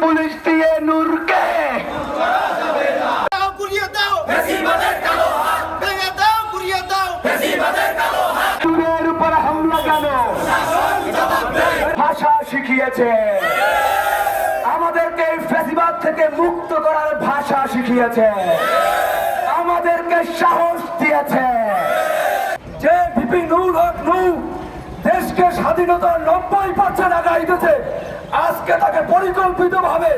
Police দিয়ে নূরকে নূরের উপর হামলা কেন? ভাষা শিখিয়েছে আমাদেরকে, ফ্যাসিবাদ থেকে মুক্ত করার ভাষা শিখিয়েছে, আমাদেরকে সাহস দিয়েছে। যে ভিপি নূর হক নূর দেশকে স্বাধীনতার 90% আগায় দিতেছে, আজকে তাকে পরিকল্পিতভাবে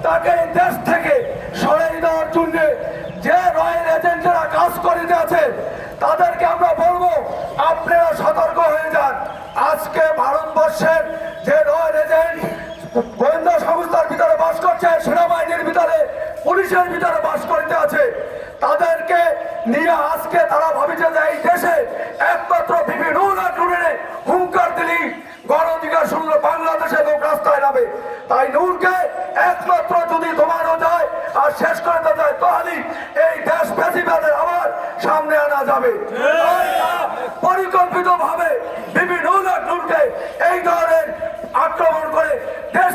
তাকে দেশ থেকে সরিয়ে দেওয়ার জন্য যে রয়্যাল এজেন্টরা কাজ করিতে আছে তাদেরকে আমরা বলবো আপনারা সতর্ক হয়ে যান। আজকে ভারতবর্ষের যে রয়্যাল এজেন্ট গোয়েন্দা সংস্থার ভিতরে বাস করছে, সেনাবাহিনীর ভিতরে, পুলিশের ভিতরে বাস করতে আছে, তাদেরকে নিয়ে আজকে তারা ভাবিছে যে এই দেশে একমাত্র ভিপি নূর হক নূরের হুঙ্কার দিলি গণ অধিকার শুনলো বাংলাদেশে লোক রাস্তায় নামে। তাই নূরকে একমাত্র যদি দমানো যায় আর শেষ করে দেওয়া যায় তাহলে এই দেশ ফ্যাসিবাদের আবার সামনে আনা যাবে। পরিকল্পিত ভাবে ভিপি নূর হক নূরকে এই ধরনের আক্রমণ করে দেশ